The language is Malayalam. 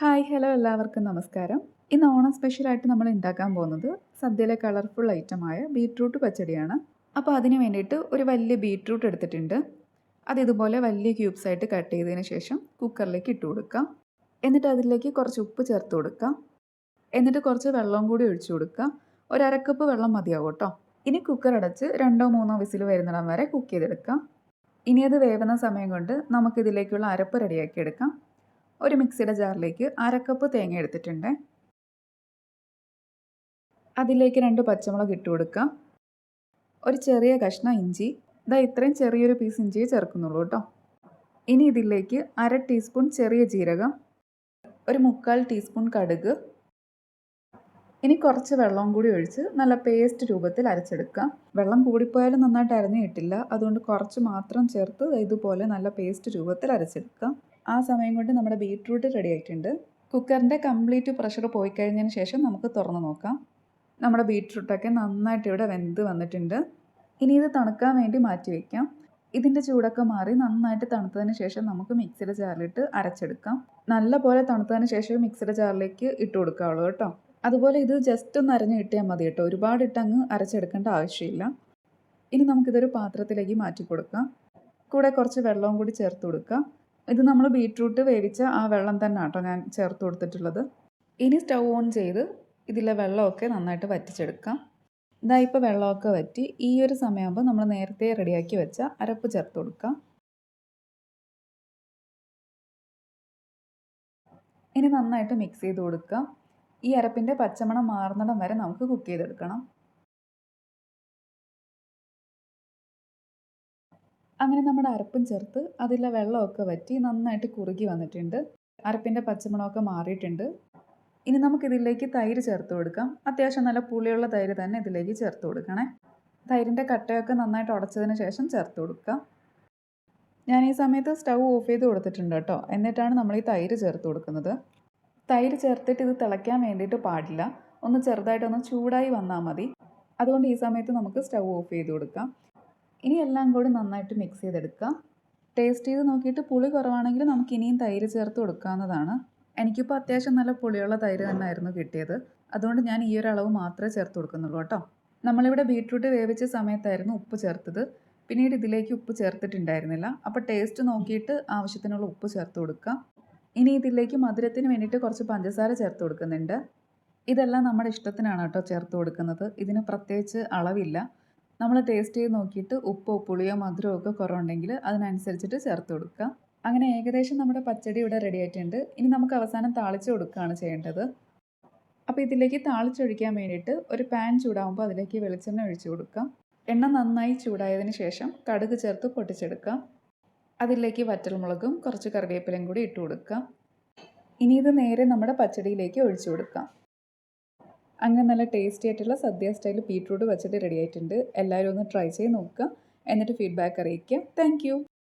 ഹായ് ഹലോ എല്ലാവർക്കും നമസ്കാരം. ഇന്ന് ഓണം സ്പെഷ്യലായിട്ട് നമ്മൾ ഉണ്ടാക്കാൻ പോകുന്നത് സദ്യയിലെ കളർഫുൾ ഐറ്റമായ ബീട്രൂട്ട് പച്ചടിയാണ്. അപ്പോൾ അതിന് വേണ്ടിയിട്ട് ഒരു വലിയ ബീട്രൂട്ട് എടുത്തിട്ടുണ്ട്. അത് ഇതുപോലെ വലിയ ക്യൂബ്സ് ആയിട്ട് കട്ട് ചെയ്തതിന് ശേഷം കുക്കറിലേക്ക് ഇട്ട് കൊടുക്കാം. എന്നിട്ട് അതിലേക്ക് കുറച്ച് ഉപ്പ് ചേർത്ത് കൊടുക്കാം. എന്നിട്ട് കുറച്ച് വെള്ളം കൂടി ഒഴിച്ചു കൊടുക്കുക. ഒരു അരക്കപ്പ് വെള്ളം മതിയാവും കേട്ടോ. ഇനി കുക്കർ അടച്ച് 2-3 വിസിൽ വരുന്നിടം വരെ കുക്ക് ചെയ്തെടുക്കാം. ഇനി അത് വേവുന്ന സമയം കൊണ്ട് നമുക്കിതിലേക്കുള്ള അരപ്പ് റെഡിയാക്കി എടുക്കാം. ഒരു മിക്സിയുടെ ജാറിലേക്ക് അരക്കപ്പ് തേങ്ങ എടുത്തിട്ടുണ്ട്. അതിലേക്ക് 2 പച്ചമുളക് ഇട്ട് കൊടുക്കാം. ഒരു ചെറിയ കഷ്ണം ഇഞ്ചി, ഇത്രയും ചെറിയൊരു പീസ് ഇഞ്ചിയെ ചേർക്കുന്നുള്ളൂ കേട്ടോ. ഇനി ഇതിലേക്ക് 1/2 ടീസ്പൂൺ ചെറിയ ജീരകം, ഒരു 1/4 ടീസ്പൂൺ കടുക്. ഇനി കുറച്ച് വെള്ളം കൂടി ഒഴിച്ച് നല്ല പേസ്റ്റ് രൂപത്തിൽ അരച്ചെടുക്കാം. വെള്ളം കൂടിപ്പോയാലും നന്നായിട്ട് അരഞ്ഞു കിട്ടില്ല. അതുകൊണ്ട് കുറച്ച് മാത്രം ചേർത്ത് ഇതുപോലെ നല്ല പേസ്റ്റ് രൂപത്തിൽ അരച്ചെടുക്കാം. ആ സമയം കൊണ്ട് നമ്മുടെ ബീട്രൂട്ട് റെഡി ആയിട്ടുണ്ട്. കുക്കറിൻ്റെ കംപ്ലീറ്റ് പ്രഷർ പോയി കഴിഞ്ഞതിന് ശേഷം നമുക്ക് തുറന്ന് നോക്കാം. നമ്മുടെ ബീട്രൂട്ടൊക്കെ നന്നായിട്ട് ഇവിടെ വെന്ത് വന്നിട്ടുണ്ട്. ഇനി ഇത് തണുക്കാൻ വേണ്ടി മാറ്റി വയ്ക്കാം. ഇതിൻ്റെ ചൂടൊക്കെ മാറി നന്നായിട്ട് തണുത്തതിന് ശേഷം നമുക്ക് മിക്സിയുടെ ജാറിലിട്ട് അരച്ചെടുക്കാം. നല്ല പോലെ തണുത്തതിന് ശേഷം മിക്സിയുടെ ജാറിലേക്ക് ഇട്ട് കൊടുക്കാവുള്ളൂ കേട്ടോ. അതുപോലെ ഇത് ജസ്റ്റ് ഒന്ന് അരഞ്ഞ് കിട്ടിയാൽ മതി കേട്ടോ. ഒരുപാട് ഇട്ടങ്ങ് അരച്ചെടുക്കേണ്ട ആവശ്യമില്ല. ഇനി നമുക്കിതൊരു പാത്രത്തിലേക്ക് മാറ്റി കൊടുക്കാം. കൂടെ കുറച്ച് വെള്ളവും കൂടി ചേർത്ത് കൊടുക്കാം. ഇത് നമ്മൾ ബീട്രൂട്ട് വേവിച്ച ആ വെള്ളം തന്നെ കേട്ടോ ഞാൻ ചേർത്ത് കൊടുത്തിട്ടുള്ളത്. ഇനി സ്റ്റൗ ഓൺ ചെയ്ത് ഇതിലെ വെള്ളമൊക്കെ നന്നായിട്ട് വറ്റിച്ചെടുക്കാം. ഇപ്പോൾ വെള്ളമൊക്കെ വറ്റി. ഈ ഒരു സമയമാകുമ്പോൾ നമ്മൾ നേരത്തെ റെഡിയാക്കി വെച്ച അരപ്പ് ചേർത്ത് കൊടുക്കാം. ഇനി നന്നായിട്ട് മിക്സ് ചെയ്ത് കൊടുക്കാം. ഈ അരപ്പിൻ്റെ പച്ചമണം മാറുന്നിടം വരെ നമുക്ക് കുക്ക് ചെയ്തെടുക്കണം. അങ്ങനെ നമ്മുടെ അരപ്പും ചേർത്ത് അതിലെ വെള്ളമൊക്കെ വറ്റി നന്നായിട്ട് കുറുകി വന്നിട്ടുണ്ട്. അരപ്പിൻ്റെ പച്ചമണമൊക്കെ മാറിയിട്ടുണ്ട്. ഇനി നമുക്കിതിലേക്ക് തൈര് ചേർത്ത് കൊടുക്കാം. അത്യാവശ്യം നല്ല പുളിയുള്ള തൈര് തന്നെ ഇതിലേക്ക് ചേർത്ത് കൊടുക്കണേ. തൈരിൻ്റെ കട്ടയൊക്കെ നന്നായിട്ട് ഉടച്ചതിന് ശേഷം ചേർത്ത് കൊടുക്കാം. ഞാൻ ഈ സമയത്ത് സ്റ്റൗ ഓഫ് ചെയ്ത് കൊടുത്തിട്ടുണ്ട് കേട്ടോ. എന്നിട്ടാണ് നമ്മൾ ഈ തൈര് ചേർത്ത് കൊടുക്കുന്നത്. തൈര് ചേർത്തിട്ട് ഇത് തിളയ്ക്കാൻ വേണ്ടിയിട്ട് പാടില്ല. ഒന്ന് ചെറുതായിട്ടൊന്ന് ചൂടായി വന്നാൽ മതി. അതുകൊണ്ട് ഈ സമയത്ത് നമുക്ക് സ്റ്റൗ ഓഫ് ചെയ്ത് കൊടുക്കാം. ഇനി എല്ലാം കൂടി നന്നായിട്ട് മിക്സ് ചെയ്തെടുക്കാം. ടേസ്റ്റ് ചെയ്ത് നോക്കിയിട്ട് പുളി കുറവാണെങ്കിൽ നമുക്ക് ഇനിയും തൈര് ചേർത്ത് കൊടുക്കാവുന്നതാണ്. എനിക്കിപ്പോൾ അത്യാവശ്യം നല്ല പുളിയുള്ള തൈര് തന്നെയായിരുന്നു കിട്ടിയത്. അതുകൊണ്ട് ഞാൻ ഈ ഒരു അളവ് മാത്രമേ ചേർത്ത് കൊടുക്കുന്നുള്ളൂ കേട്ടോ. നമ്മളിവിടെ ബീട്രൂട്ട് വേവിച്ച സമയത്തായിരുന്നു ഉപ്പ് ചേർത്തത്. പിന്നീട് ഇതിലേക്ക് ഉപ്പ് ചേർത്തിട്ടുണ്ടായിരുന്നില്ല. അപ്പോൾ ടേസ്റ്റ് നോക്കിയിട്ട് ആവശ്യത്തിനുള്ള ഉപ്പ് ചേർത്ത് കൊടുക്കാം. ഇനി ഇതിലേക്ക് മധുരത്തിന് വേണ്ടിയിട്ട് കുറച്ച് പഞ്ചസാര ചേർത്ത് കൊടുക്കുന്നുണ്ട്. ഇതെല്ലാം നമ്മുടെ ഇഷ്ടത്തിനാണ് കേട്ടോ ചേർത്ത് കൊടുക്കുന്നത്. ഇതിന് പ്രത്യേകിച്ച് അളവില്ല. നമ്മൾ ടേസ്റ്റ് ചെയ്ത് നോക്കിയിട്ട് ഉപ്പോ പുളിയോ മധുരമോ ഒക്കെ കുറവുണ്ടെങ്കിൽ അതിനനുസരിച്ചിട്ട് ചേർത്ത് കൊടുക്കുക. അങ്ങനെ ഏകദേശം നമ്മുടെ പച്ചടി ഇവിടെ റെഡി ആയിട്ടുണ്ട്. ഇനി നമുക്ക് അവസാനം താളിച്ച് കൊടുക്കുകയാണ് ചെയ്യേണ്ടത്. അപ്പോൾ ഇതിലേക്ക് താളിച്ചൊഴിക്കാൻ വേണ്ടിയിട്ട് ഒരു പാൻ ചൂടാകുമ്പോൾ അതിലേക്ക് വെളിച്ചെണ്ണ ഒഴിച്ചു കൊടുക്കാം. എണ്ണ നന്നായി ചൂടായതിന് ശേഷം കടുക് ചേർത്ത് പൊട്ടിച്ചെടുക്കാം. അതിലേക്ക് വറ്റൽമുളകും കുറച്ച് കറിവേപ്പിലയും കൂടി ഇട്ട് കൊടുക്കാം. ഇനി ഇത് നേരെ നമ്മുടെ പച്ചടിയിലേക്ക് ഒഴിച്ചു കൊടുക്കാം. അങ്ങനെ നല്ല ടേസ്റ്റി ആയിട്ടുള്ള സദ്യ സ്റ്റൈൽ ബീട്രൂട്ട് പച്ചടി റെഡി ആയിട്ടുണ്ട്. എല്ലാവരും ഒന്ന് ട്രൈ ചെയ്ത് നോക്കുക. എന്നിട്ട് ഫീഡ്ബാക്ക് അറിയിക്കുക. താങ്ക്